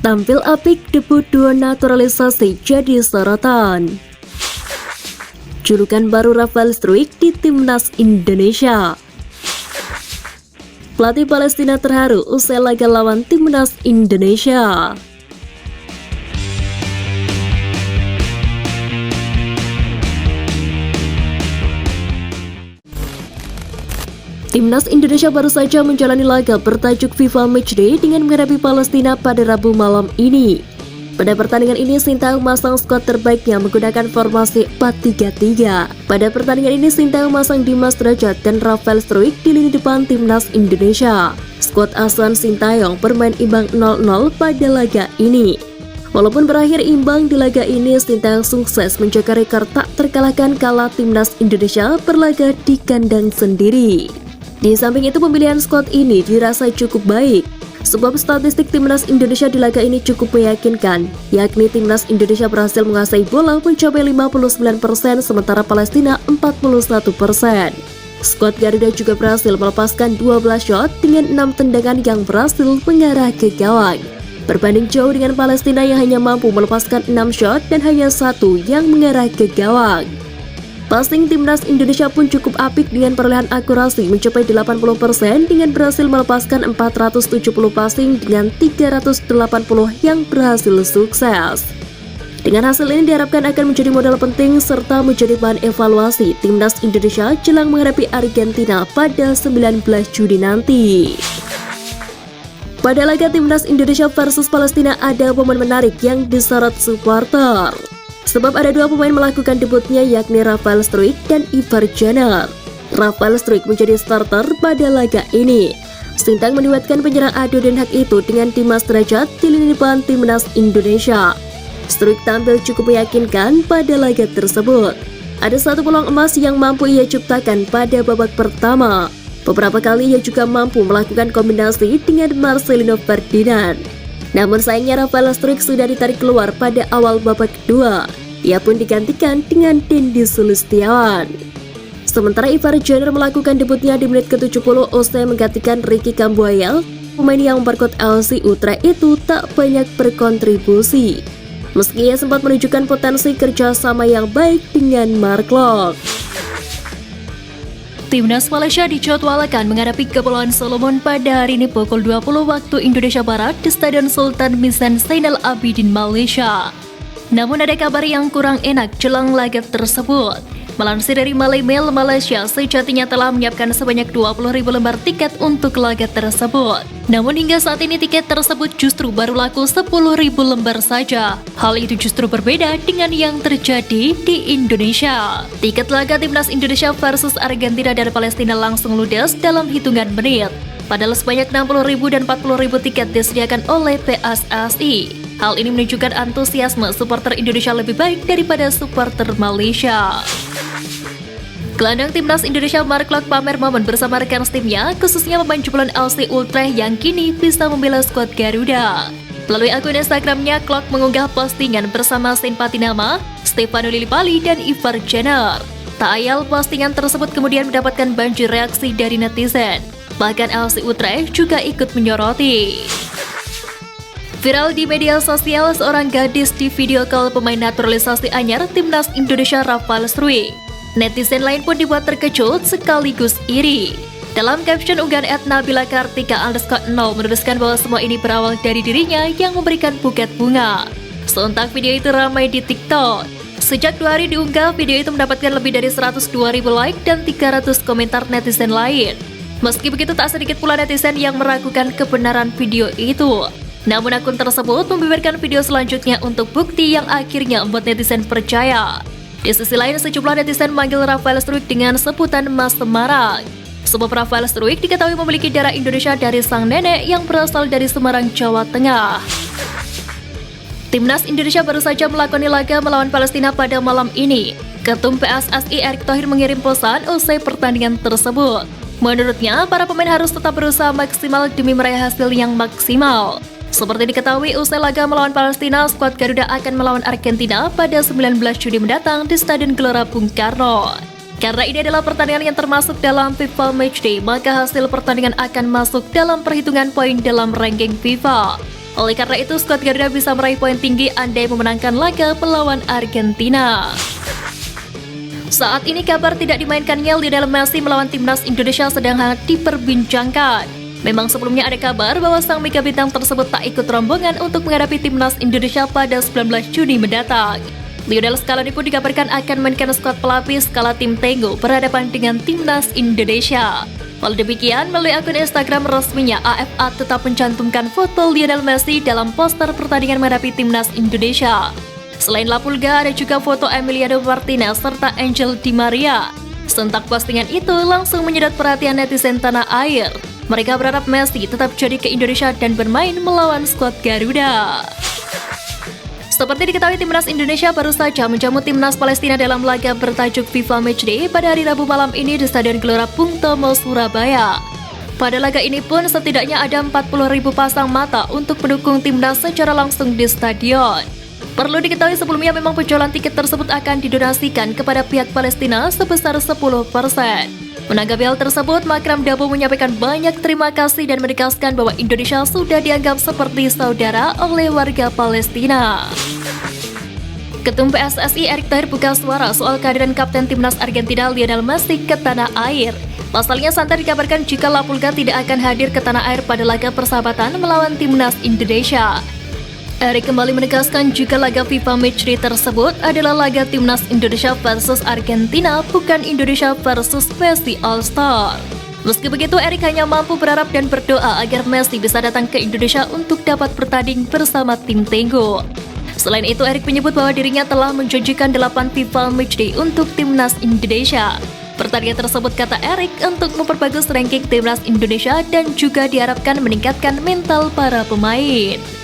Tampil apik, debut duo naturalisasi jadi sorotan. Julukan baru Rafael Struijk di Timnas Indonesia. Pelatih Palestina terharu usai laga lawan Timnas Indonesia. Timnas Indonesia baru saja menjalani laga bertajuk FIFA Matchday dengan menghadapi Palestina pada Rabu malam ini. Pada pertandingan ini, Sintayong memasang skuad terbaiknya menggunakan formasi 4-3-3. Pada pertandingan ini, Sintayong memasang Dimas Drajat dan Rafael Struijk di lini depan Timnas Indonesia. Skuad asuhan Sintayong bermain imbang 0-0 pada laga ini. Walaupun berakhir imbang di laga ini, Sintayong sukses menjaga rekor tak terkalahkan kala Timnas Indonesia berlaga di kandang sendiri. Di samping itu, pemilihan skuad ini dirasa cukup baik. Sebab statistik Timnas Indonesia di laga ini cukup meyakinkan, yakni Timnas Indonesia berhasil menguasai bola mencapai 59%, sementara Palestina 41%. Skuad Garuda juga berhasil melepaskan 12 shot dengan 6 tendangan yang berhasil mengarah ke gawang. Berbanding jauh dengan Palestina yang hanya mampu melepaskan 6 shot dan hanya 1 yang mengarah ke gawang. Passing Timnas Indonesia pun cukup apik dengan perolehan akurasi mencapai 80% dengan berhasil melepaskan 470 passing dengan 380 yang berhasil sukses. Dengan hasil ini diharapkan akan menjadi modal penting serta menjadi bahan evaluasi Timnas Indonesia jelang menghadapi Argentina pada 19 Juni nanti. Pada laga Timnas Indonesia versus Palestina ada momen menarik yang disorot supporter. Sebab ada dua pemain melakukan debutnya, yakni Rafael Struijk dan Ivar Jenner. Rafael Struijk menjadi starter pada laga ini. Sintayong menduetkan penyerang adu Den Haag itu dengan Dimas Drajat di lini depan Timnas Indonesia. Struijk tampil cukup meyakinkan pada laga tersebut. Ada satu peluang emas yang mampu ia ciptakan pada babak pertama. Beberapa kali ia juga mampu melakukan kombinasi dengan Marcelino Ferdinand. Namun sayangnya Rafael Struijk sudah ditarik keluar pada awal babak kedua. Ia pun digantikan dengan Dendi Sulistiawan. Sementara Ivar Jenner melakukan debutnya di menit ke-70 usai menggantikan Ricky Kambuaya. Pemain yang memperkuat FC Utrecht itu tak banyak berkontribusi, meski ia sempat menunjukkan potensi kerjasama yang baik dengan Mark Klok. Timnas Malaysia dijadwalkan menghadapi Kepulauan Solomon pada hari ini pukul 20 waktu Indonesia Barat di Stadion Sultan Misan Zainal Abidin, Malaysia. Namun ada kabar yang kurang enak jelang laga tersebut. Melansir dari Malay Mail, Malaysia sejatinya telah menyiapkan sebanyak 20.000 lembar tiket untuk laga tersebut. Namun hingga saat ini tiket tersebut justru baru laku 10.000 lembar saja. Hal itu justru berbeda dengan yang terjadi di Indonesia. Tiket laga Timnas Indonesia versus Argentina dan Palestina langsung ludes dalam hitungan menit. Padahal sebanyak 60.000 dan 40.000 tiket disediakan oleh PSSI. Hal ini menunjukkan antusiasme supporter Indonesia lebih baik daripada supporter Malaysia. Gelandang Timnas Indonesia Mark Klok pamer momen bersama rekan timnya, khususnya pemain jebolan FC Utrecht yang kini bisa membela skuad Garuda. Melalui akun Instagramnya, Klok mengunggah postingan bersama simpati nama Stefano Lillipali dan Ivar Jenner. Tak ayal postingan tersebut kemudian mendapatkan banjir reaksi dari netizen. Bahkan FC Utrecht juga ikut menyoroti. Viral di media sosial, seorang gadis di video call pemain naturalisasi anyar Timnas Indonesia Rafael Struijk. Netizen lain pun dibuat terkejut sekaligus iri. Dalam caption unggahan @nabila_kartika_0 menuliskan bahwa semua ini berawal dari dirinya yang memberikan buket bunga. Sontak video itu ramai di TikTok. Sejak 2 hari diunggah, video itu mendapatkan lebih dari 102.000 like dan 300 komentar netizen lain. Meski begitu, tak sedikit pula netizen yang meragukan kebenaran video itu. Namun akun tersebut membeberkan video selanjutnya untuk bukti yang akhirnya membuat netizen percaya. Di sisi lain, sejumlah netizen memanggil Rafael Struijk dengan sebutan Mas Semarang. Sebab Rafael Struijk diketahui memiliki darah Indonesia dari sang nenek yang berasal dari Semarang, Jawa Tengah. Timnas Indonesia baru saja melakoni laga melawan Palestina pada malam ini. Ketum PSSI Erick Thohir mengirim pesan usai pertandingan tersebut. Menurutnya, para pemain harus tetap berusaha maksimal demi meraih hasil yang maksimal. Seperti diketahui, usai laga melawan Palestina, skuad Garuda akan melawan Argentina pada 19 Juni mendatang di Stadion Gelora Bung Karno. Karena ini adalah pertandingan yang termasuk dalam FIFA Matchday, maka hasil pertandingan akan masuk dalam perhitungan poin dalam ranking FIFA. Oleh karena itu, skuad Garuda bisa meraih poin tinggi andai memenangkan laga melawan Argentina. Saat ini kabar tidak dimainkannya Lionel Messi melawan timnas Indonesia sedang hangat diperbincangkan. Memang sebelumnya ada kabar bahwa sang mega bintang tersebut tak ikut rombongan untuk menghadapi timnas Indonesia pada 19 Juni mendatang. Lionel Scaloni pun dikabarkan akan mainkan skuad pelapis kala tim Tenggo berhadapan dengan timnas Indonesia. Walau demikian, melalui akun Instagram resminya, AFA tetap mencantumkan foto Lionel Messi dalam poster pertandingan menghadapi timnas Indonesia. Selain La Pulga, ada juga foto Emiliano Martinez serta Angel Di Maria. Sontak postingan itu langsung menyedot perhatian netizen tanah air. Mereka berharap Messi tetap jadi ke Indonesia dan bermain melawan skuad Garuda. Seperti diketahui, timnas Indonesia baru saja menjamu timnas Palestina dalam laga bertajuk FIFA Matchday pada hari Rabu malam ini di Stadion Gelora Bung Tomo, Surabaya. Pada laga ini pun setidaknya ada 40.000 pasang mata untuk mendukung timnas secara langsung di stadion. Perlu diketahui sebelumnya memang penjualan tiket tersebut akan didonasikan kepada pihak Palestina sebesar 10%. Menanggapi hal tersebut, Makram Dabo menyampaikan banyak terima kasih dan menegaskan bahwa Indonesia sudah dianggap seperti saudara oleh warga Palestina. Ketum PSSI Erick Thohir buka suara soal kehadiran Kapten Timnas Argentina Lionel Messi ke tanah air. Pasalnya santai dikabarkan jika La Pulga tidak akan hadir ke tanah air pada laga persahabatan melawan Timnas Indonesia. Erick kembali menegaskan jika laga FIFA Matchday tersebut adalah laga Timnas Indonesia versus Argentina, bukan Indonesia versus Messi All-Star. Meski begitu, Erick hanya mampu berharap dan berdoa agar Messi bisa datang ke Indonesia untuk dapat bertanding bersama tim Tenggo. Selain itu, Erick menyebut bahwa dirinya telah menjanjikan 8 FIFA Matchday untuk Timnas Indonesia. Pertandingan tersebut, kata Erick, untuk memperbagus ranking Timnas Indonesia dan juga diharapkan meningkatkan mental para pemain.